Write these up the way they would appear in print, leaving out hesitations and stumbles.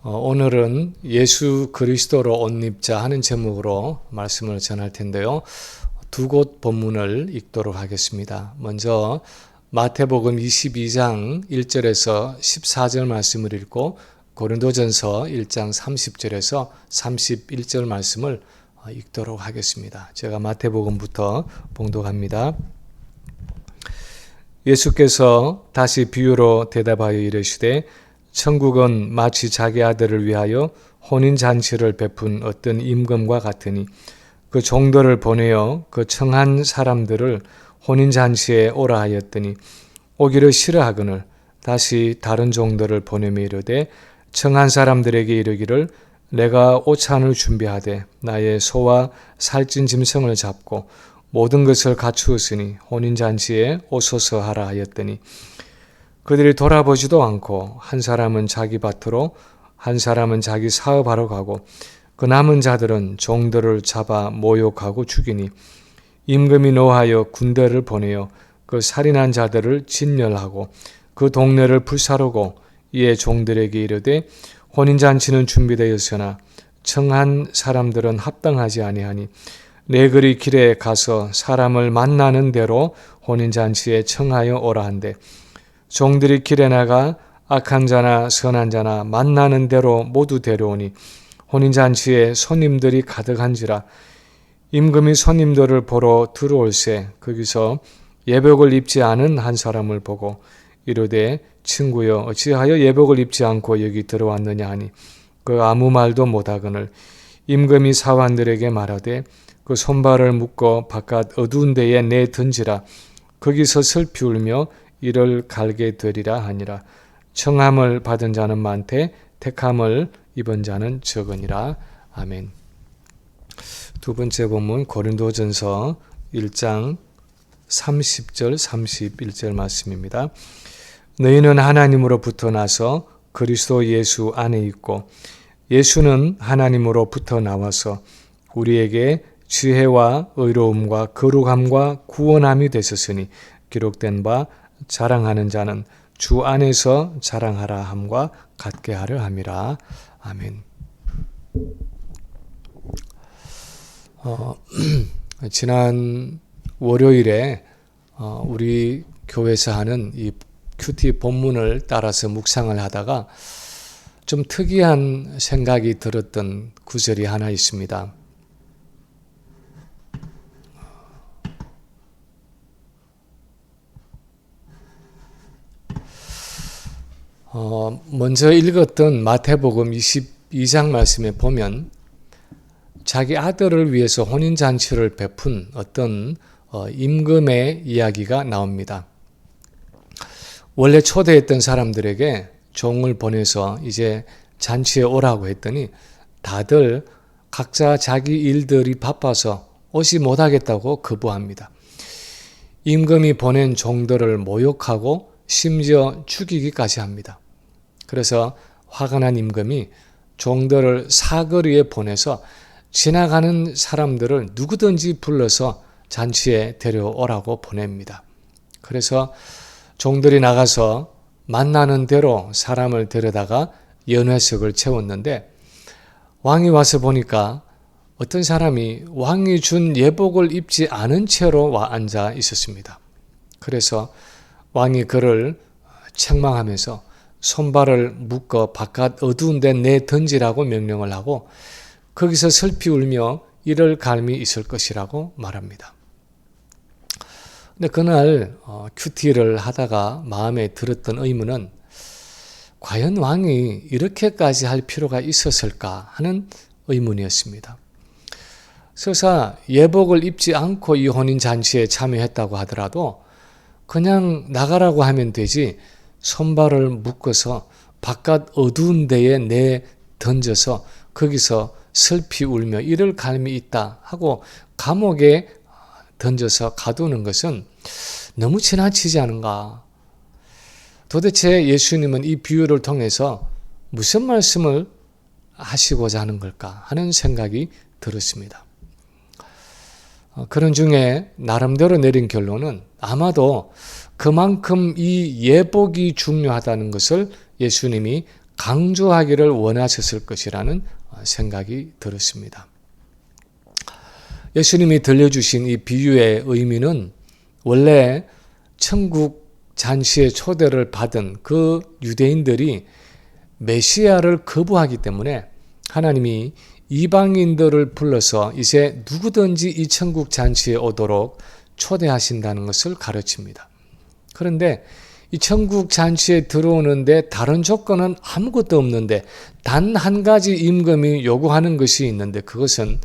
오늘은 예수 그리스도로 옷 입자 하는 제목으로 말씀을 전할 텐데요. 두 곳 본문을 읽도록 하겠습니다. 먼저 마태복음 22장 1절에서 14절 말씀을 읽고 고린도전서 1장 30절에서 31절 말씀을 읽도록 하겠습니다. 제가 마태복음부터 봉독합니다. 예수께서 다시 비유로 대답하여 이르시되 천국은 마치 자기 아들을 위하여 혼인잔치를 베푼 어떤 임금과 같으니 그 종들을 보내어 그 청한 사람들을 혼인잔치에 오라 하였더니 오기를 싫어하거늘 다시 다른 종들을 보내며 이르되 청한 사람들에게 이르기를 내가 오찬을 준비하되 나의 소와 살찐 짐승을 잡고 모든 것을 갖추었으니 혼인잔치에 오소서 하라 하였더니 그들이 돌아보지도 않고 한 사람은 자기 밭으로 한 사람은 자기 사업하러 가고 그 남은 자들은 종들을 잡아 모욕하고 죽이니 임금이 노하여 군대를 보내어 그 살인한 자들을 진멸하고 그 동네를 불사르고 이에 종들에게 이르되 혼인잔치는 준비되었으나 청한 사람들은 합당하지 아니하니 내 그리 길에 가서 사람을 만나는 대로 혼인잔치에 청하여 오라 한대 종들이 길에 나가 악한 자나 선한 자나 만나는 대로 모두 데려오니 혼인잔치에 손님들이 가득한지라 임금이 손님들을 보러 들어올새 거기서 예복을 입지 않은 한 사람을 보고 이르되 친구여 어찌하여 예복을 입지 않고 여기 들어왔느냐 하니 그 아무 말도 못하거늘 임금이 사환들에게 말하되 그 손발을 묶어 바깥 어두운 데에 내 던지라 거기서 슬피 울며 이를 갈게 되리라 하니라. 청함을 받은 자는 많되 택함을 입은 자는 적으니라. 아멘. 두 번째 본문 고린도전서 1장 30절 31절 말씀입니다. 너희는 하나님으로부터 나서 그리스도 예수 안에 있고 예수는 하나님으로부터 나와서 우리에게 지혜와 의로움과 거룩함과 구원함이 되셨으니 기록된 바 자랑하는 자는 주 안에서 자랑하라 함과 같게 하려 함이라. 아멘. 지난 월요일에 우리 교회에서 하는 이 큐티 본문을 따라서 묵상을 하다가 좀 특이한 생각이 들었던 구절이 하나 있습니다. 먼저 읽었던 마태복음 22장 말씀에 보면 자기 아들을 위해서 혼인잔치를 베푼 어떤 임금의 이야기가 나옵니다. 원래 초대했던 사람들에게 종을 보내서 이제 잔치에 오라고 했더니 다들 각자 자기 일들이 바빠서 오지 못하겠다고 거부합니다. 임금이 보낸 종들을 모욕하고 심지어 죽이기까지 합니다. 그래서 화가 난 임금이 종들을 사거리에 보내서 지나가는 사람들을 누구든지 불러서 잔치에 데려오라고 보냅니다. 그래서 종들이 나가서 만나는 대로 사람을 데려다가 연회석을 채웠는데 왕이 와서 보니까 어떤 사람이 왕이 준 예복을 입지 않은 채로 와 앉아 있었습니다. 그래서 왕이 그를 책망하면서 손발을 묶어 바깥 어두운 데 내 던지라고 명령을 하고 거기서 슬피 울며 이를 갈미 있을 것이라고 말합니다. 근데 그날 큐티를 하다가 마음에 들었던 의문은 과연 왕이 이렇게까지 할 필요가 있었을까 하는 의문이었습니다. 설사 예복을 입지 않고 이 혼인잔치에 참여했다고 하더라도 그냥 나가라고 하면 되지 손발을 묶어서 바깥 어두운 데에 내 던져서 거기서 슬피 울며 이를 갈미 있다 하고 감옥에 던져서 가두는 것은 너무 지나치지 않은가? 도대체 예수님은 이 비유를 통해서 무슨 말씀을 하시고자 하는 걸까 하는 생각이 들었습니다. 그런 중에 나름대로 내린 결론은 아마도 그만큼 이 예복이 중요하다는 것을 예수님이 강조하기를 원하셨을 것이라는 생각이 들었습니다. 예수님이 들려주신 이 비유의 의미는 원래 천국 잔치의 초대를 받은 그 유대인들이 메시아를 거부하기 때문에 하나님이 이방인들을 불러서 이제 누구든지 이 천국 잔치에 오도록 초대하신다는 것을 가르칩니다. 그런데 이 천국 잔치에 들어오는데 다른 조건은 아무것도 없는데 단 한 가지 임금이 요구하는 것이 있는데 그것은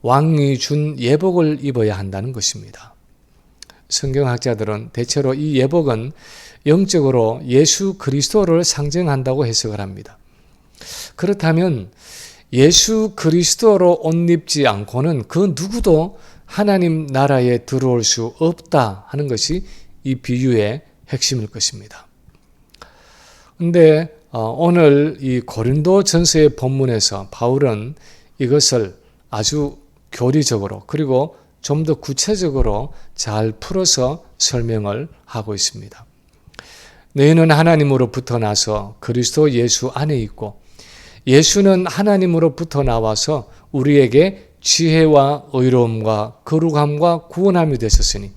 왕이 준 예복을 입어야 한다는 것입니다. 성경학자들은 대체로 이 예복은 영적으로 예수 그리스도를 상징한다고 해석을 합니다. 그렇다면 예수 그리스도로 옷 입지 않고는 그 누구도 하나님 나라에 들어올 수 없다 하는 것이 이 비유의 핵심일 것입니다. 그런데 오늘 이 고린도 전서의 본문에서 바울은 이것을 아주 교리적으로 그리고 좀 더 구체적으로 잘 풀어서 설명을 하고 있습니다. 너희는 하나님으로부터 나서 그리스도 예수 안에 있고 예수는 하나님으로부터 나와서 우리에게 지혜와 의로움과 거룩함과 구원함이 되셨으니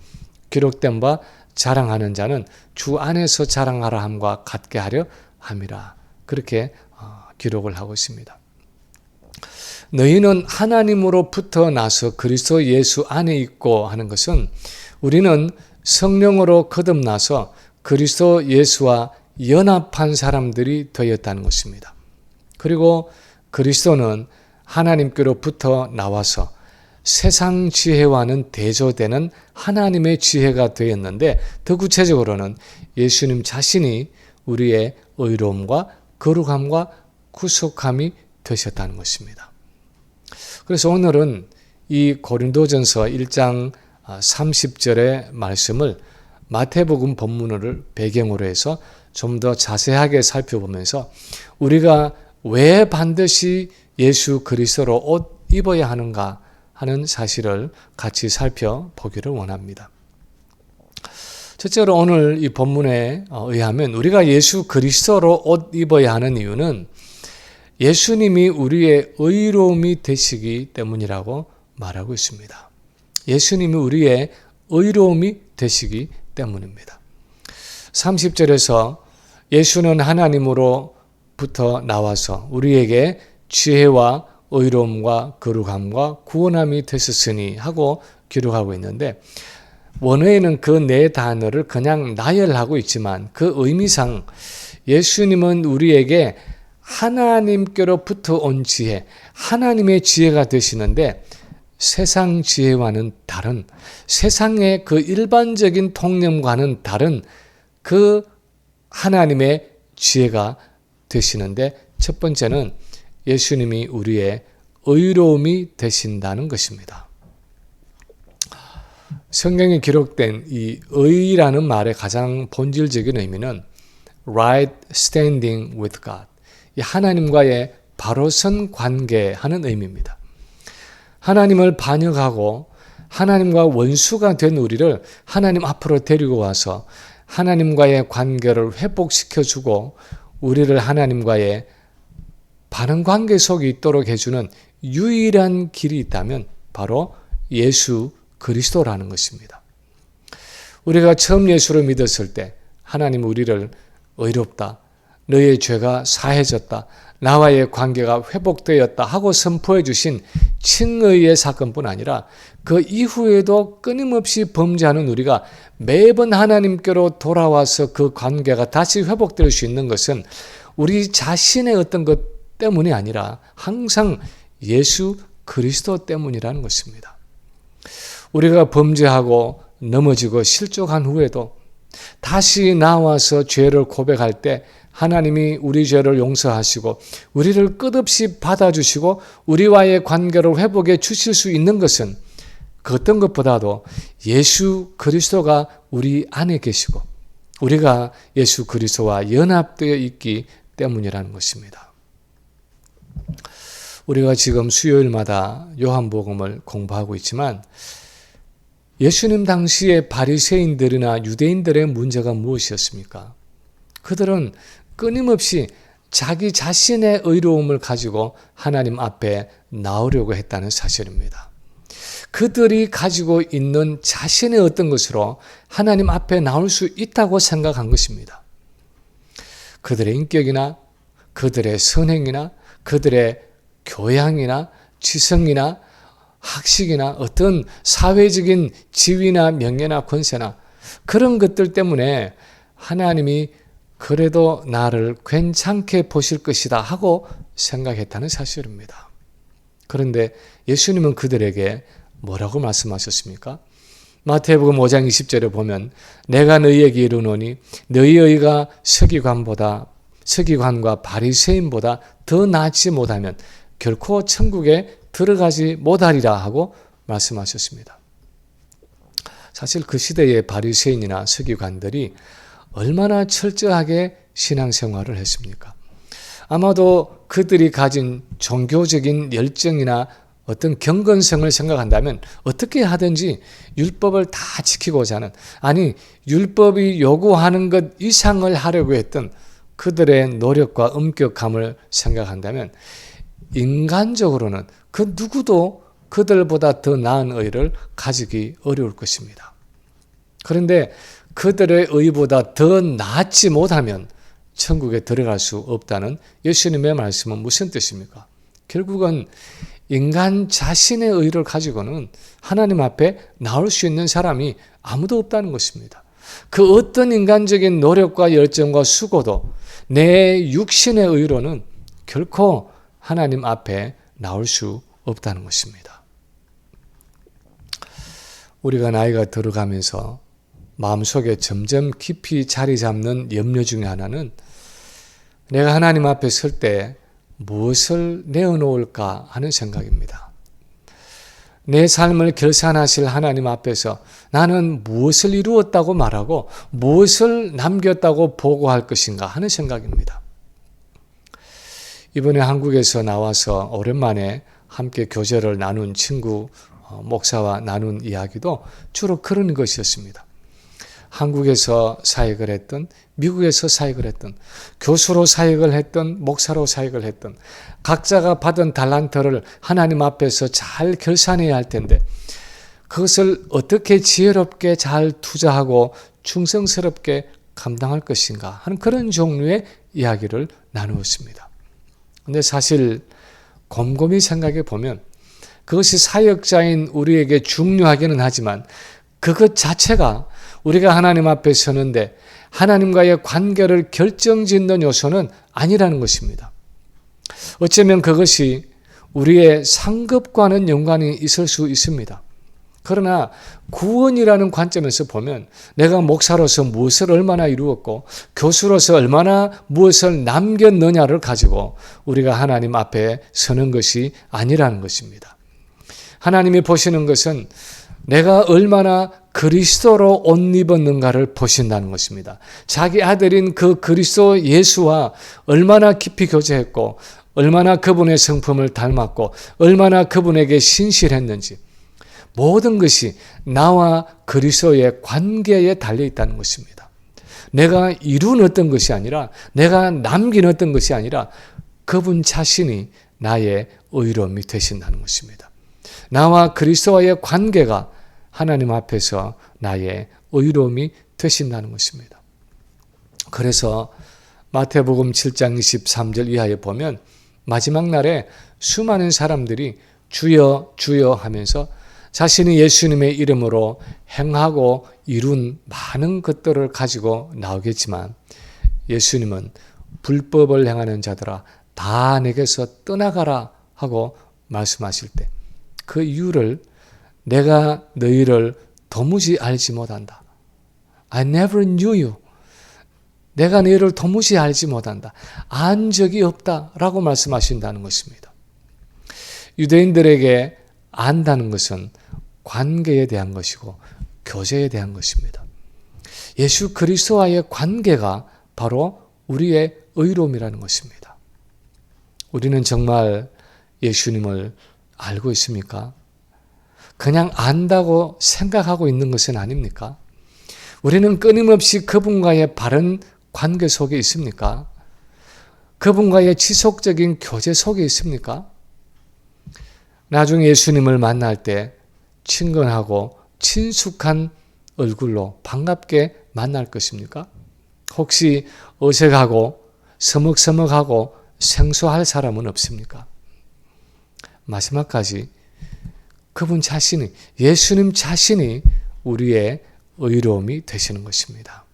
기록된 바 자랑하는 자는 주 안에서 자랑하라 함과 같게 하려 함이라. 그렇게 기록을 하고 있습니다. 너희는 하나님으로부터 나서 그리스도 예수 안에 있고 하는 것은 우리는 성령으로 거듭나서 그리스도 예수와 연합한 사람들이 되었다는 것입니다. 그리고 그리스도는 하나님께로부터 나와서 세상 지혜와는 대조되는 하나님의 지혜가 되었는데 더 구체적으로는 예수님 자신이 우리의 의로움과 거룩함과 구속함이 되셨다는 것입니다. 그래서 오늘은 이 고린도전서 1장 30절의 말씀을 마태복음 본문을 배경으로 해서 좀 더 자세하게 살펴보면서 우리가 왜 반드시 예수 그리스도로 옷 입어야 하는가 하는 사실을 같이 살펴보기를 원합니다. 첫째로 오늘 이 본문에 의하면 우리가 예수 그리스도로 옷 입어야 하는 이유는 예수님이 우리의 의로움이 되시기 때문이라고 말하고 있습니다. 예수님이 우리의 의로움이 되시기 때문입니다. 30절에서 예수는 하나님으로부터 나와서 우리에게 지혜와 의로움과 거룩함과 구원함이 되셨으니 하고 기록하고 있는데 원어에는 그 네 단어를 그냥 나열하고 있지만 그 의미상 예수님은 우리에게 하나님께로부터 온 지혜, 하나님의 지혜가 되시는데 세상 지혜와는 다른, 세상의 그 일반적인 통념과는 다른 그 하나님의 지혜가 되시는데 첫 번째는 예수님이 우리의 의로움이 되신다는 것입니다. 성경에 기록된 이 의라는 말의 가장 본질적인 의미는 right standing with God, 이 하나님과의 바로 선 관계하는 의미입니다. 하나님을 반역하고 하나님과 원수가 된 우리를 하나님 앞으로 데리고 와서 하나님과의 관계를 회복시켜주고 우리를 하나님과의 바른 관계 속에 있도록 해주는 유일한 길이 있다면 바로 예수 그리스도라는 것입니다. 우리가 처음 예수를 믿었을 때 하나님 우리를 의롭다, 너의 죄가 사해졌다, 나와의 관계가 회복되었다 하고 선포해 주신 칭의의 사건뿐 아니라 그 이후에도 끊임없이 범죄하는 우리가 매번 하나님께로 돌아와서 그 관계가 다시 회복될 수 있는 것은 우리 자신의 어떤 것 때문이 아니라 항상 예수 그리스도 때문이라는 것입니다. 우리가 범죄하고 넘어지고 실족한 후에도 다시 나와서 죄를 고백할 때 하나님이 우리 죄를 용서하시고 우리를 끝없이 받아주시고 우리와의 관계를 회복해 주실 수 있는 것은 그 어떤 것보다도 예수 그리스도가 우리 안에 계시고 우리가 예수 그리스도와 연합되어 있기 때문이라는 것입니다. 우리가 지금 수요일마다 요한복음을 공부하고 있지만 예수님 당시의 바리새인들이나 유대인들의 문제가 무엇이었습니까? 그들은 끊임없이 자기 자신의 의로움을 가지고 하나님 앞에 나오려고 했다는 사실입니다. 그들이 가지고 있는 자신의 어떤 것으로 하나님 앞에 나올 수 있다고 생각한 것입니다. 그들의 인격이나 그들의 선행이나 그들의 교양이나 지성이나 학식이나 어떤 사회적인 지위나 명예나 권세나 그런 것들 때문에 하나님이 그래도 나를 괜찮게 보실 것이다 하고 생각했다는 사실입니다. 그런데 예수님은 그들에게 뭐라고 말씀하셨습니까? 마태복음 5장 20절에 보면 내가 너희에게 이르노니 너희 의가 서기관과 바리새인보다 더 낫지 못하면 결코 천국에 들어가지 못하리라 하고 말씀하셨습니다. 사실 그 시대의 바리새인이나 서기관들이 얼마나 철저하게 신앙생활을 했습니까? 아마도 그들이 가진 종교적인 열정이나 어떤 경건성을 생각한다면 어떻게 하든지 율법을 다 지키고자 하는, 아니 율법이 요구하는 것 이상을 하려고 했던 그들의 노력과 엄격함을 생각한다면 인간적으로는 그 누구도 그들보다 더 나은 의를 가지기 어려울 것입니다. 그런데 그들의 의보다 더 낫지 못하면 천국에 들어갈 수 없다는 예수님의 말씀은 무슨 뜻입니까? 결국은 인간 자신의 의를 가지고는 하나님 앞에 나올 수 있는 사람이 아무도 없다는 것입니다. 그 어떤 인간적인 노력과 열정과 수고도 내 육신의 의로는 결코 하나님 앞에 나올 수 없다는 것입니다. 우리가 나이가 들어가면서 마음속에 점점 깊이 자리 잡는 염려 중에 하나는 내가 하나님 앞에 설 때 무엇을 내어놓을까 하는 생각입니다. 내 삶을 결산하실 하나님 앞에서 나는 무엇을 이루었다고 말하고 무엇을 남겼다고 보고할 것인가 하는 생각입니다. 이번에 한국에서 나와서 오랜만에 함께 교제를 나눈 친구 목사와 나눈 이야기도 주로 그런 것이었습니다. 한국에서 사역을 했던, 미국에서 사역을 했던, 교수로 사역을 했던, 목사로 사역을 했던 각자가 받은 달란트를 하나님 앞에서 잘 결산해야 할 텐데 그것을 어떻게 지혜롭게 잘 투자하고 충성스럽게 감당할 것인가 하는 그런 종류의 이야기를 나누었습니다. 그런데 사실 곰곰이 생각해 보면 그것이 사역자인 우리에게 중요하기는 하지만 그것 자체가 우리가 하나님 앞에 서는데 하나님과의 관계를 결정짓는 요소는 아니라는 것입니다. 어쩌면 그것이 우리의 상급과는 연관이 있을 수 있습니다. 그러나 구원이라는 관점에서 보면 내가 목사로서 무엇을 얼마나 이루었고 교수로서 얼마나 무엇을 남겼느냐를 가지고 우리가 하나님 앞에 서는 것이 아니라는 것입니다. 하나님이 보시는 것은 내가 얼마나 그리스도로 옷 입었는가를 보신다는 것입니다. 자기 아들인 그 그리스도 예수와 얼마나 깊이 교제했고 얼마나 그분의 성품을 닮았고 얼마나 그분에게 신실했는지 모든 것이 나와 그리스도의 관계에 달려 있다는 것입니다. 내가 이룬 어떤 것이 아니라 내가 남긴 어떤 것이 아니라 그분 자신이 나의 의로움이 되신다는 것입니다. 나와 그리스도와의 관계가 하나님 앞에서 나의 의로움이 되신다는 것입니다. 그래서 마태복음 7장 23절 이하에 보면 마지막 날에 수많은 사람들이 주여 주여 하면서 자신이 예수님의 이름으로 행하고 이룬 많은 것들을 가지고 나오겠지만 예수님은 불법을 행하는 자들아 다 내게서 떠나가라 하고 말씀하실 때 그 이유를 내가 너희를 도무지 알지 못한다. I never knew you. 내가 너희를 도무지 알지 못한다. 안 적이 없다라고 말씀하신다는 것입니다. 유대인들에게 안다는 것은 관계에 대한 것이고 교제에 대한 것입니다. 예수 그리스도와의 관계가 바로 우리의 의로움이라는 것입니다. 우리는 정말 예수님을 알고 있습니까? 그냥 안다고 생각하고 있는 것은 아닙니까? 우리는 끊임없이 그분과의 바른 관계 속에 있습니까? 그분과의 지속적인 교제 속에 있습니까? 나중에 예수님을 만날 때 친근하고 친숙한 얼굴로 반갑게 만날 것입니까? 혹시 어색하고 서먹서먹하고 생소할 사람은 없습니까? 마지막까지 그분 자신이, 예수님 자신이 우리의 의로움이 되시는 것입니다.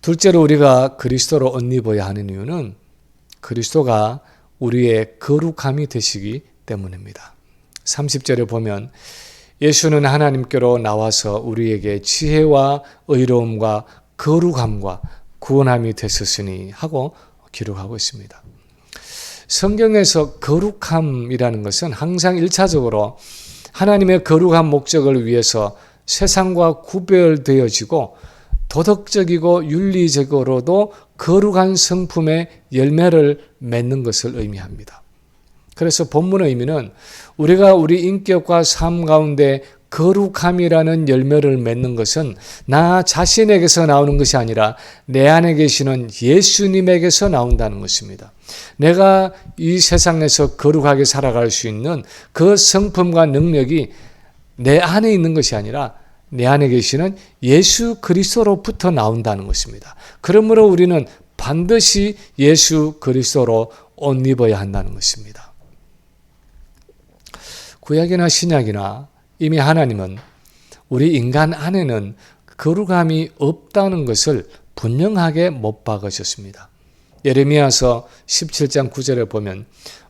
둘째로 우리가 그리스도로 옷 입어야 하는 이유는 그리스도가 우리의 거룩함이 되시기 때문입니다. 30절에 보면 예수는 하나님께로 나와서 우리에게 지혜와 의로움과 거룩함과 구원함이 되셨으니 하고 기록하고 있습니다. 성경에서 거룩함이라는 것은 항상 1차적으로 하나님의 거룩한 목적을 위해서 세상과 구별되어지고 도덕적이고 윤리적으로도 거룩한 성품의 열매를 맺는 것을 의미합니다. 그래서 본문의 의미는 우리가 우리 인격과 삶 가운데 거룩함이라는 열매를 맺는 것은 나 자신에게서 나오는 것이 아니라 내 안에 계시는 예수님에게서 나온다는 것입니다. 내가 이 세상에서 거룩하게 살아갈 수 있는 그 성품과 능력이 내 안에 있는 것이 아니라 내 안에 계시는 예수 그리스도로부터 나온다는 것입니다. 그러므로 우리는 반드시 예수 그리스도로 옷 입어야 한다는 것입니다. 구약이나 신약이나 이미 하나님은 우리 인간 안에는 거룩함이 없다는 것을 분명하게 못 박으셨습니다. 예레미야서 17장 9절에 보면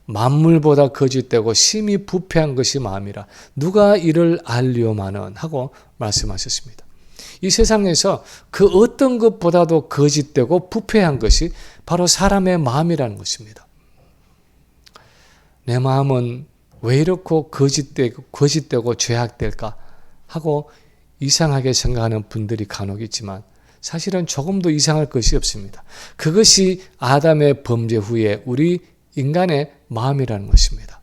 만물보다 거짓되고 심히 부패한 것이 마음이라 누가 이를 알리오마는 하고 말씀하셨습니다. 이 세상에서 그 어떤 것보다도 거짓되고 부패한 것이 바로 사람의 마음이라는 것입니다. 내 마음은 왜 이렇게 거짓되고 죄악될까 하고 이상하게 생각하는 분들이 간혹 있지만 사실은 조금도 이상할 것이 없습니다. 그것이 아담의 범죄 후에 우리 인간의 마음이라는 것입니다.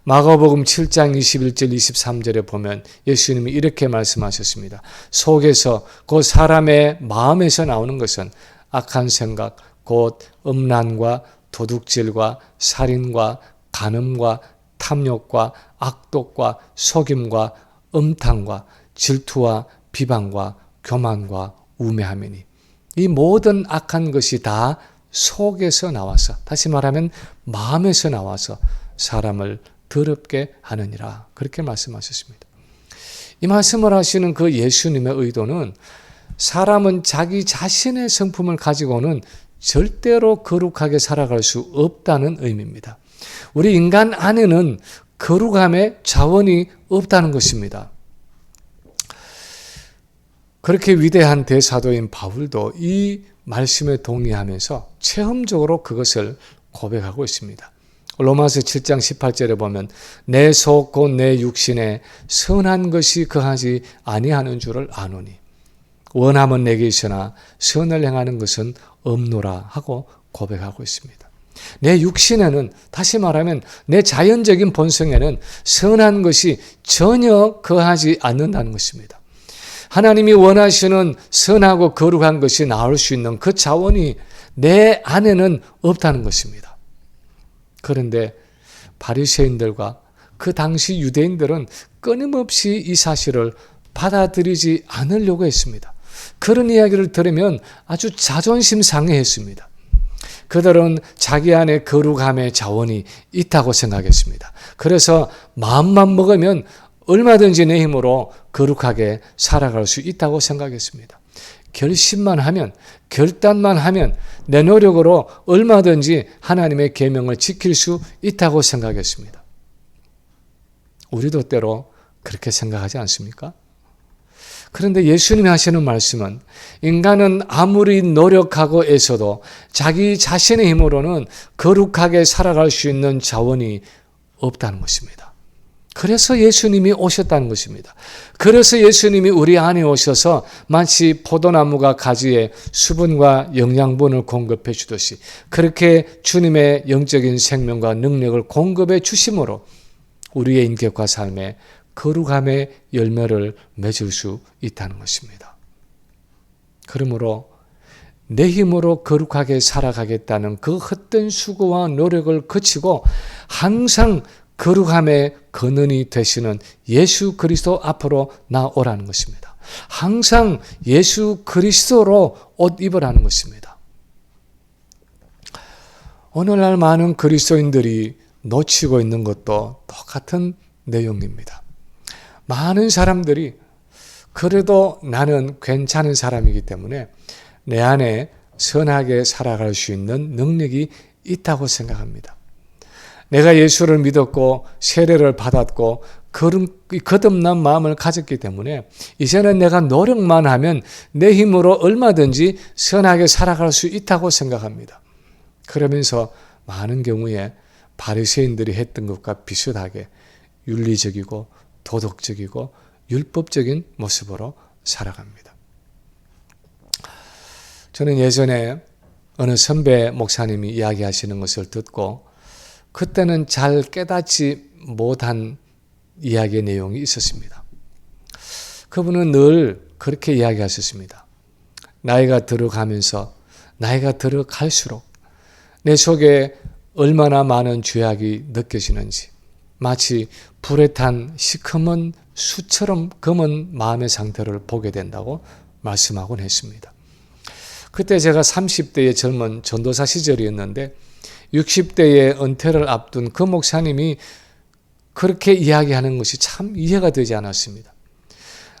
마가복음 7장 21절 23절에 보면 예수님이 이렇게 말씀하셨습니다. 속에서 그 사람의 마음에서 나오는 것은 악한 생각, 곧 음란과 도둑질과 살인과 간음과 탐욕과 악독과 속임과 음탕과 질투와 비방과 교만과 우매함이니 이 모든 악한 것이 다 속에서 나와서, 다시 말하면 마음에서 나와서 사람을 더럽게 하느니라, 그렇게 말씀하셨습니다. 이 말씀을 하시는 그 예수님의 의도는 사람은 자기 자신의 성품을 가지고는 절대로 거룩하게 살아갈 수 없다는 의미입니다. 우리 인간 안에는 거룩함의 자원이 없다는 것입니다. 그렇게 위대한 대사도인 바울도 이 말씀에 동의하면서 체험적으로 그것을 고백하고 있습니다. 로마서 7장 18절에 보면 내 속 곧 내 육신에 선한 것이 거하지 아니하는 줄을 아노니 원함은 내게 있으나 선을 행하는 것은 없노라 하고 고백하고 있습니다. 내 육신에는, 다시 말하면 내 자연적인 본성에는 선한 것이 전혀 거하지 않는다는 것입니다. 하나님이 원하시는 선하고 거룩한 것이 나올 수 있는 그 자원이 내 안에는 없다는 것입니다. 그런데 바리새인들과 그 당시 유대인들은 끊임없이 이 사실을 받아들이지 않으려고 했습니다. 그런 이야기를 들으면 아주 자존심 상해했습니다. 그들은 자기 안에 거룩함의 자원이 있다고 생각했습니다. 그래서 마음만 먹으면 얼마든지 내 힘으로 거룩하게 살아갈 수 있다고 생각했습니다. 결심만 하면, 결단만 하면 내 노력으로 얼마든지 하나님의 계명을 지킬 수 있다고 생각했습니다. 우리도 때로 그렇게 생각하지 않습니까? 그런데 예수님이 하시는 말씀은 인간은 아무리 노력하고 애써도 자기 자신의 힘으로는 거룩하게 살아갈 수 있는 자원이 없다는 것입니다. 그래서 예수님이 오셨다는 것입니다. 그래서 예수님이 우리 안에 오셔서 마치 포도나무가 가지에 수분과 영양분을 공급해 주듯이 그렇게 주님의 영적인 생명과 능력을 공급해 주심으로 우리의 인격과 삶에 거룩함의 열매를 맺을 수 있다는 것입니다. 그러므로 내 힘으로 거룩하게 살아가겠다는 그 헛된 수고와 노력을 거치고 항상 거룩함의 근원이 되시는 예수 그리스도 앞으로 나오라는 것입니다. 항상 예수 그리스도로 옷 입으라는 것입니다. 오늘날 많은 그리스도인들이 놓치고 있는 것도 똑같은 내용입니다. 많은 사람들이 그래도 나는 괜찮은 사람이기 때문에 내 안에 선하게 살아갈 수 있는 능력이 있다고 생각합니다. 내가 예수를 믿었고 세례를 받았고 거듭난 마음을 가졌기 때문에 이제는 내가 노력만 하면 내 힘으로 얼마든지 선하게 살아갈 수 있다고 생각합니다. 그러면서 많은 경우에 바리새인들이 했던 것과 비슷하게 윤리적이고 도덕적이고 율법적인 모습으로 살아갑니다. 저는 예전에 어느 선배 목사님이 이야기하시는 것을 듣고 그때는 잘 깨닫지 못한 이야기의 내용이 있었습니다. 그분은 늘 그렇게 이야기하셨습니다. 나이가 들어가면서 나이가 들어갈수록 내 속에 얼마나 많은 죄악이 느껴지는지 마치 불에 탄 시커먼 수처럼 검은 마음의 상태를 보게 된다고 말씀하곤 했습니다. 그때 제가 30대의 젊은 전도사 시절이었는데 60대의 은퇴를 앞둔 그 목사님이 그렇게 이야기하는 것이 참 이해가 되지 않았습니다.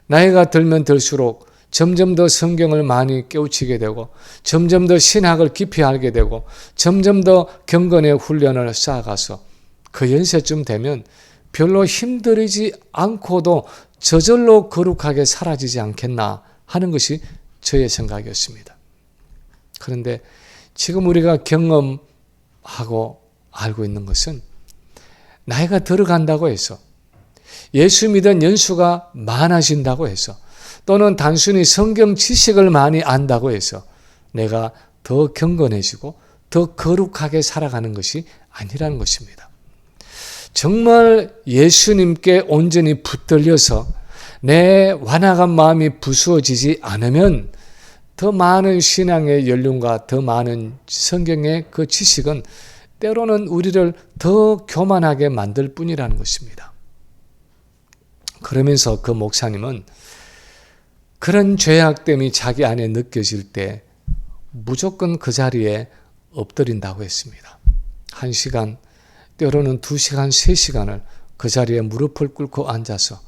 나이가 들면 들수록 점점 더 성경을 많이 깨우치게 되고 점점 더 신학을 깊이 알게 되고 점점 더 경건의 훈련을 쌓아가서 그 연세쯤 되면 별로 힘들이지 않고도 저절로 거룩하게 사라지지 않겠나 하는 것이 저의 생각이었습니다. 그런데 지금 우리가 경험하고 알고 있는 것은 나이가 들어간다고 해서 예수 믿은 연수가 많아진다고 해서 또는 단순히 성경 지식을 많이 안다고 해서 내가 더 경건해지고 더 거룩하게 살아가는 것이 아니라는 것입니다. 정말 예수님께 온전히 붙들려서 내 완악한 마음이 부수어지지 않으면 더 많은 신앙의 연륜과 더 많은 성경의 그 지식은 때로는 우리를 더 교만하게 만들 뿐이라는 것입니다. 그러면서 그 목사님은 그런 죄악됨이 자기 안에 느껴질 때 무조건 그 자리에 엎드린다고 했습니다. 1시간, 때로는 2시간, 3시간을 그 자리에 무릎을 꿇고 앉아서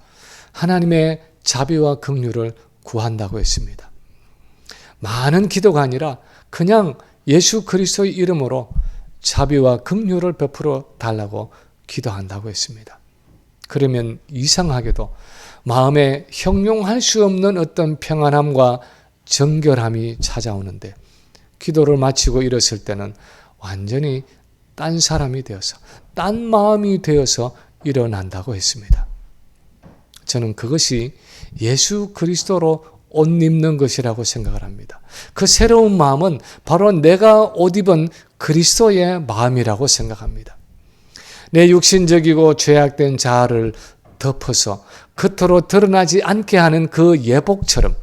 하나님의 자비와 긍휼을 구한다고 했습니다. 많은 기도가 아니라 그냥 예수 그리스도의 이름으로 자비와 긍휼을 베풀어 달라고 기도한다고 했습니다. 그러면 이상하게도 마음에 형용할 수 없는 어떤 평안함과 정결함이 찾아오는데 기도를 마치고 일었을 때는 완전히 딴 사람이 되어서 딴 마음이 되어서 일어난다고 했습니다. 저는 그것이 예수 그리스도로 옷 입는 것이라고 생각을 합니다. 그 새로운 마음은 바로 내가 옷 입은 그리스도의 마음이라고 생각합니다. 내 육신적이고 죄악된 자아를 덮어서 겉으로 드러나지 않게 하는 그 예복처럼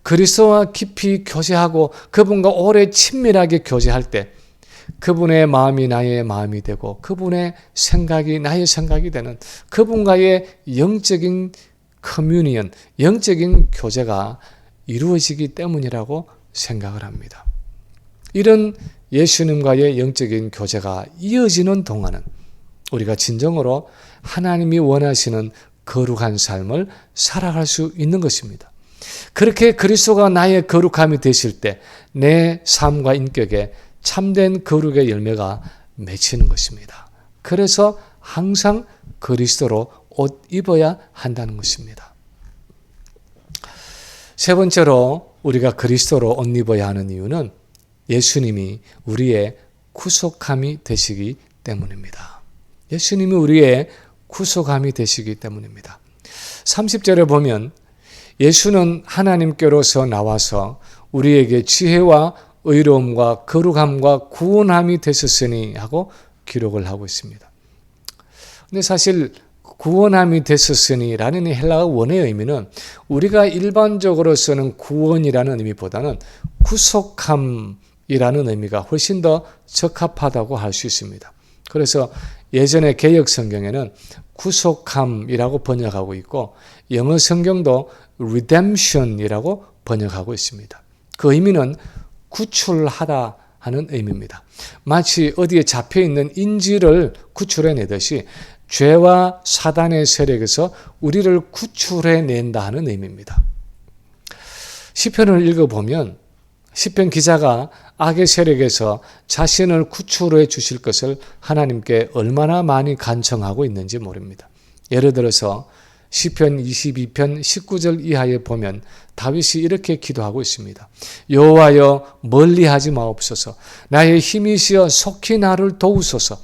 그리스도와 깊이 교제하고 그분과 오래 친밀하게 교제할 때 그분의 마음이 나의 마음이 되고 그분의 생각이 나의 생각이 되는 그분과의 영적인 커뮤니언, 영적인 교제가 이루어지기 때문이라고 생각을 합니다. 이런 예수님과의 영적인 교제가 이어지는 동안은 우리가 진정으로 하나님이 원하시는 거룩한 삶을 살아갈 수 있는 것입니다. 그렇게 그리스도가 나의 거룩함이 되실 때 내 삶과 인격에 참된 거룩의 열매가 맺히는 것입니다. 그래서 항상 그리스도로 옷 입어야 한다는 것입니다. 세 번째로 우리가 그리스도로 옷 입어야 하는 이유는 예수님이 우리의 구속함이 되시기 때문입니다. 예수님이 우리의 구속함이 되시기 때문입니다. 30절에 보면 예수는 하나님께로서 나와서 우리에게 지혜와 의로움과 거룩함과 구원함이 되셨으니 하고 기록을 하고 있습니다. 근데 사실 구원함이 되셨으니라는 헬라어 원의 의미는 우리가 일반적으로 쓰는 구원이라는 의미보다는 구속함이라는 의미가 훨씬 더 적합하다고 할 수 있습니다. 그래서 예전에 개역 성경에는 구속함이라고 번역하고 있고 영어 성경도 redemption이라고 번역하고 있습니다. 그 의미는 구출하다 하는 의미입니다. 마치 어디에 잡혀있는 인질을 구출해내듯이 죄와 사단의 세력에서 우리를 구출해낸다 하는 의미입니다. 시편을 읽어보면 시편 기자가 악의 세력에서 자신을 구출해 주실 것을 하나님께 얼마나 많이 간청하고 있는지 모릅니다. 예를 들어서 시편 22편 19절 이하에 보면 다윗이 이렇게 기도하고 있습니다. 여호와여 멀리하지 마옵소서. 나의 힘이시여 속히 나를 도우소서.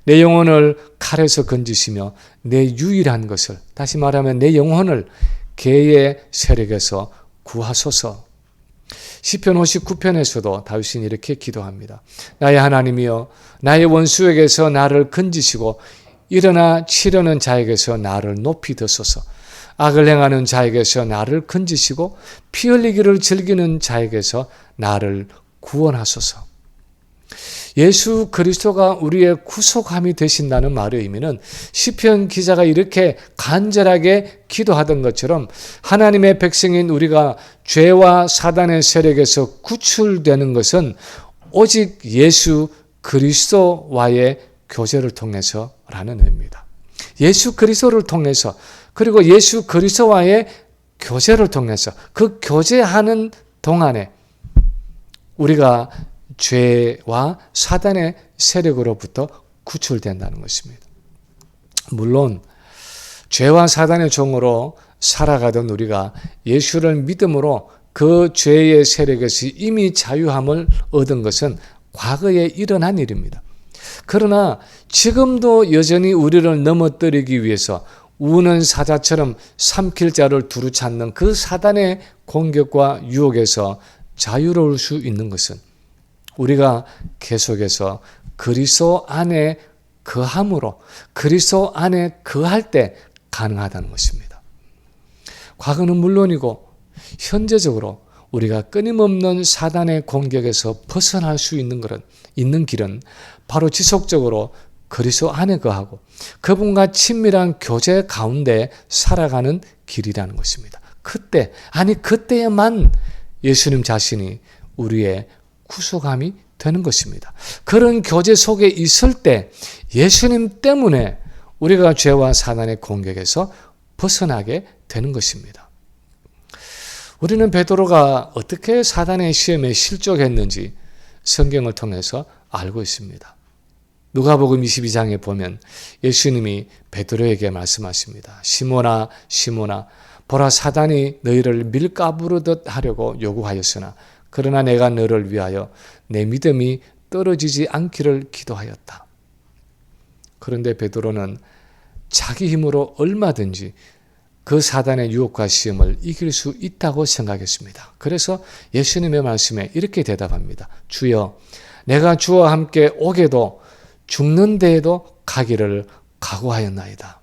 내 영혼을 칼에서 건지시며 내 유일한 것을, 다시 말하면 내 영혼을 개의 세력에서 구하소서. 시편 59편에서도 다윗은 이렇게 기도합니다. 나의 하나님이여 나의 원수에게서 나를 건지시고 일어나 치려는 자에게서 나를 높이 드소서. 악을 행하는 자에게서 나를 건지시고 피 흘리기를 즐기는 자에게서 나를 구원하소서. 예수 그리스도가 우리의 구속함이 되신다는 말의 의미는 시편 기자가 이렇게 간절하게 기도하던 것처럼 하나님의 백성인 우리가 죄와 사단의 세력에서 구출되는 것은 오직 예수 그리스도와의 교제를 통해서라는 의미입니다. 예수 그리스도를 통해서, 그리고 예수 그리스도와의 교제를 통해서, 그 교제하는 동안에 우리가 죄와 사단의 세력으로부터 구출된다는 것입니다. 물론 죄와 사단의 종으로 살아가던 우리가 예수를 믿음으로 그 죄의 세력에서 이미 자유함을 얻은 것은 과거에 일어난 일입니다. 그러나 지금도 여전히 우리를 넘어뜨리기 위해서 우는 사자처럼 삼킬 자를 두루 찾는 그 사단의 공격과 유혹에서 자유로울 수 있는 것은 우리가 계속해서 그리스도 안에 거함으로, 그리스도 안에 거할 때 가능하다는 것입니다. 과거는 물론이고 현재적으로 우리가 끊임없는 사단의 공격에서 벗어날 수 있는 길은 바로 지속적으로 그리스도 안에 거하고 그분과 친밀한 교제 가운데 살아가는 길이라는 것입니다. 그때에만 예수님 자신이 우리의 구속함이 되는 것입니다. 그런 교제 속에 있을 때 예수님 때문에 우리가 죄와 사단의 공격에서 벗어나게 되는 것입니다. 우리는 베드로가 어떻게 사단의 시험에 실족했는지 성경을 통해서 알고 있습니다. 누가복음 22장에 보면 예수님이 베드로에게 말씀하십니다. 시몬아 시몬아 보라 사단이 너희를 밀가부르듯 하려고 요구하였으나 그러나 내가 너를 위하여 내 믿음이 떨어지지 않기를 기도하였다. 그런데 베드로는 자기 힘으로 얼마든지 그 사단의 유혹과 시험을 이길 수 있다고 생각했습니다. 그래서 예수님의 말씀에 이렇게 대답합니다. 주여, 내가 주와 함께 오게도 죽는 데에도 가기를 각오하였나이다.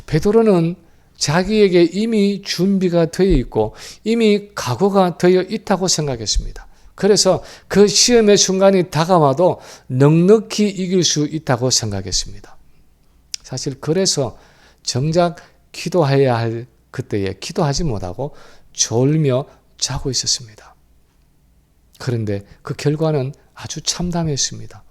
베드로는 자기에게 이미 준비가 되어 있고 이미 각오가 되어 있다고 생각했습니다. 그래서 그 시험의 순간이 다가와도 넉넉히 이길 수 있다고 생각했습니다. 사실 그래서 정작 기도해야 할 그때에 기도하지 못하고 졸며 자고 있었습니다. 그런데 그 결과는 아주 참담했습니다.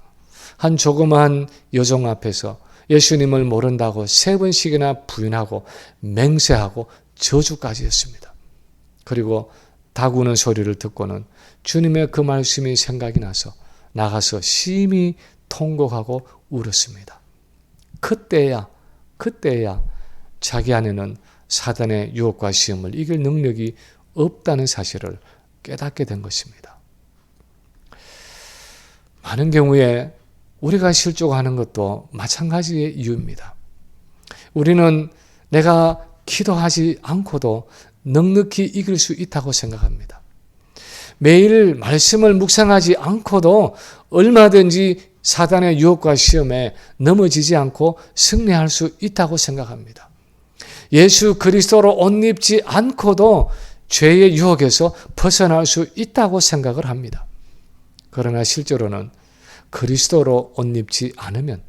한 조그마한 여종 앞에서 예수님을 모른다고 3번씩이나 부인하고 맹세하고 저주까지 했습니다. 그리고 닭 우는 소리를 듣고는 주님의 그 말씀이 생각이 나서 나가서 심히 통곡하고 울었습니다. 그때야 자기 안에는 사단의 유혹과 시험을 이길 능력이 없다는 사실을 깨닫게 된 것입니다. 많은 경우에 우리가 실족하는 것도 마찬가지의 이유입니다. 우리는 내가 기도하지 않고도 넉넉히 이길 수 있다고 생각합니다. 매일 말씀을 묵상하지 않고도 얼마든지 사단의 유혹과 시험에 넘어지지 않고 승리할 수 있다고 생각합니다. 예수 그리스도로 옷 입지 않고도 죄의 유혹에서 벗어날 수 있다고 생각을 합니다. 그러나 실제로는 그리스도로 옷 입지 않으면,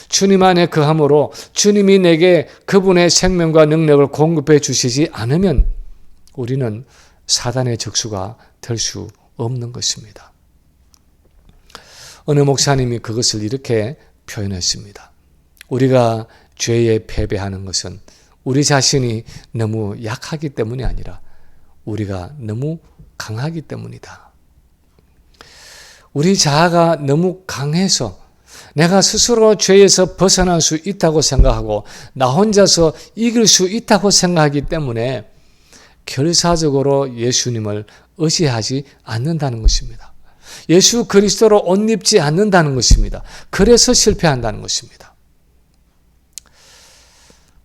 주님 안에 거함으로 주님이 내게 그분의 생명과 능력을 공급해 주시지 않으면 우리는 사단의 적수가 될 수 없는 것입니다. 어느 목사님이 그것을 이렇게 표현했습니다. 우리가 죄에 패배하는 것은 우리 자신이 너무 약하기 때문이 아니라 우리가 너무 강하기 때문이다. 우리 자아가 너무 강해서 내가 스스로 죄에서 벗어날 수 있다고 생각하고 나 혼자서 이길 수 있다고 생각하기 때문에 결사적으로 예수님을 의지하지 않는다는 것입니다. 예수 그리스도로 옷 입지 않는다는 것입니다. 그래서 실패한다는 것입니다.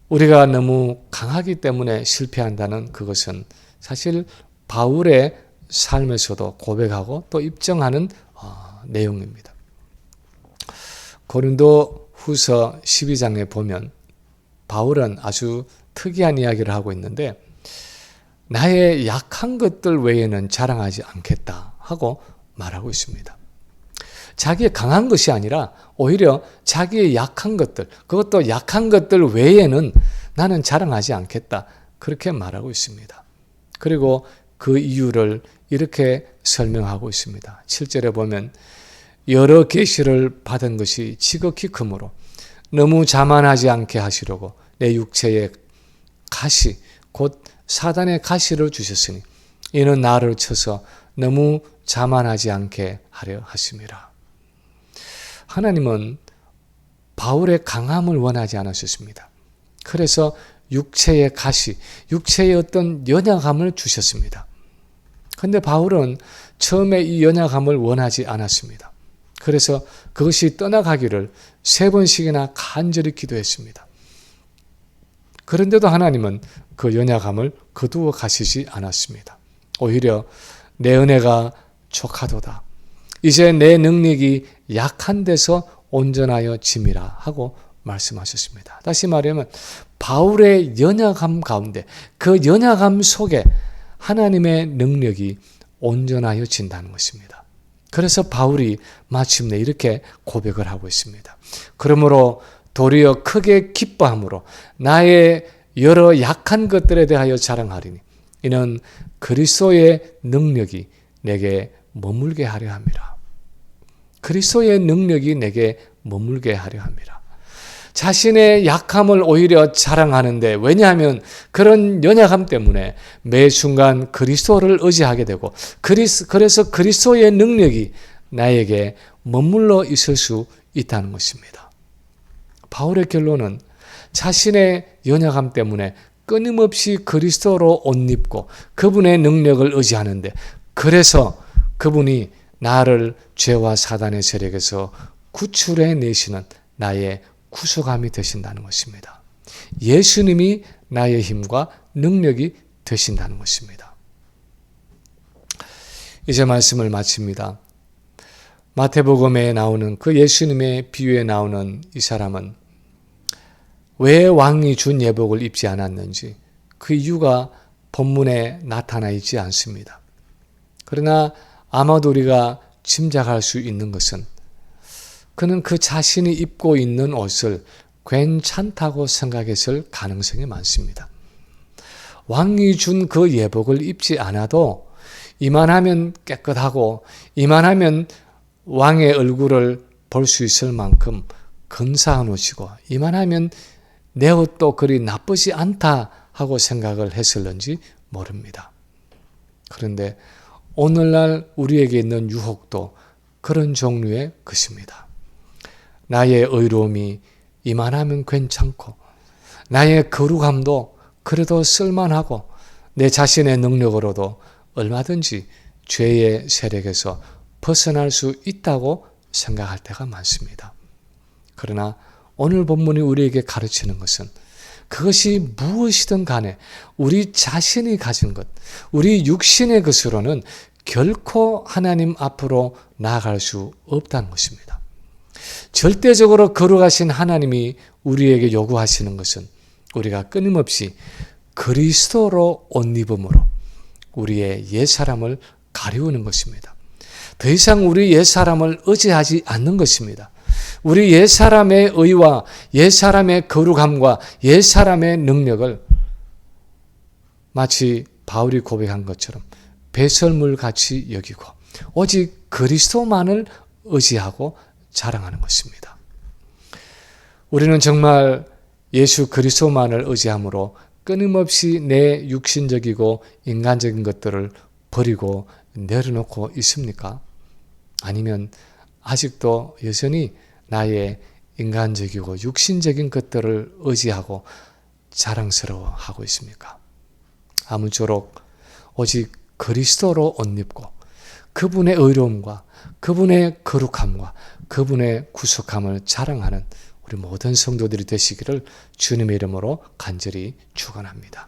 우리가 너무 강하기 때문에 실패한다는 그것은 사실 바울의 삶에서도 고백하고 또 입증하는 내용입니다. 고린도 후서 12장에 보면 바울은 아주 특이한 이야기를 하고 있는데, 나의 약한 것들 외에는 자랑하지 않겠다 하고 말하고 있습니다. 자기의 강한 것이 아니라 오히려 자기의 약한 것들, 그것도 약한 것들 외에는 나는 자랑하지 않겠다, 그렇게 말하고 있습니다. 그리고 그 이유를 이렇게 설명하고 있습니다. 7절에 보면 여러 계시를 받은 것이 지극히 크므로 너무 자만하지 않게 하시려고 내 육체에 가시 곧 사단의 가시를 주셨으니 이는 나를 쳐서 너무 자만하지 않게 하려 하심이라. 하나님은 바울의 강함을 원하지 않으셨습니다. 그래서 육체의 가시, 육체의 어떤 연약함을 주셨습니다. 그런데 바울은 처음에 이 연약함을 원하지 않았습니다. 그래서 그것이 떠나가기를 3번씩이나 간절히 기도했습니다. 그런데도 하나님은 그 연약함을 거두어 가시지 않았습니다. 오히려 내 은혜가 족하도다. 이제 내 능력이 약한 데서 온전하여 짐이라 하고 말씀하셨습니다. 다시 말하면 바울의 연약함 가운데, 그 연약함 속에 하나님의 능력이 온전하여 진다는 것입니다. 그래서 바울이 마침내 이렇게 고백을 하고 있습니다. 그러므로 도리어 크게 기뻐함으로 나의 여러 약한 것들에 대하여 자랑하리니 이는 그리스도의 능력이 내게 머물게 하려 함이라. 그리스도의 능력이 내게 머물게 하려 함이라. 자신의 약함을 오히려 자랑하는데, 왜냐하면 그런 연약함 때문에 매 순간 그리스도를 의지하게 되고, 그래서 그리스도의 능력이 나에게 머물러 있을 수 있다는 것입니다. 바울의 결론은 자신의 연약함 때문에 끊임없이 그리스도로 옷 입고 그분의 능력을 의지하는데, 그래서 그분이 나를 죄와 사단의 세력에서 구출해 내시는 나의 구속함이 되신다는 것입니다. 예수님이 나의 힘과 능력이 되신다는 것입니다. 이제 말씀을 마칩니다. 마태복음에 나오는 그 예수님의 비유에 나오는 이 사람은 왜 왕이 준 예복을 입지 않았는지 그 이유가 본문에 나타나 있지 않습니다. 그러나 아마도 우리가 짐작할 수 있는 것은 그는 그 자신이 입고 있는 옷을 괜찮다고 생각했을 가능성이 많습니다. 왕이 준 그 예복을 입지 않아도 이만하면 깨끗하고 이만하면 왕의 얼굴을 볼 수 있을 만큼 근사한 옷이고 이만하면 내 옷도 그리 나쁘지 않다 하고 생각을 했을는지 모릅니다. 그런데 오늘날 우리에게 있는 유혹도 그런 종류의 것입니다. 나의 의로움이 이만하면 괜찮고 나의 거룩함도 그래도 쓸만하고 내 자신의 능력으로도 얼마든지 죄의 세력에서 벗어날 수 있다고 생각할 때가 많습니다. 그러나 오늘 본문이 우리에게 가르치는 것은 그것이 무엇이든 간에 우리 자신이 가진 것, 우리 육신의 것으로는 결코 하나님 앞으로 나아갈 수 없다는 것입니다. 절대적으로 거룩하신 하나님이 우리에게 요구하시는 것은 우리가 끊임없이 그리스도로 옷 입음으로 우리의 옛사람을 가리우는 것입니다. 더 이상 우리 옛사람을 의지하지 않는 것입니다. 우리 옛사람의 의와 옛사람의 거룩함과 옛사람의 능력을 마치 바울이 고백한 것처럼 배설물같이 여기고 오직 그리스도만을 의지하고 자랑하는 것입니다. 우리는 정말 예수 그리스도만을 의지함으로 끊임없이 내 육신적이고 인간적인 것들을 버리고 내려놓고 있습니까? 아니면 아직도 여전히 나의 인간적이고 육신적인 것들을 의지하고 자랑스러워하고 있습니까? 아무쪼록 오직 그리스도로 옷 입고 그분의 의로움과 그분의 거룩함과 그분의 구속함을 자랑하는 우리 모든 성도들이 되시기를 주님의 이름으로 간절히 축원합니다.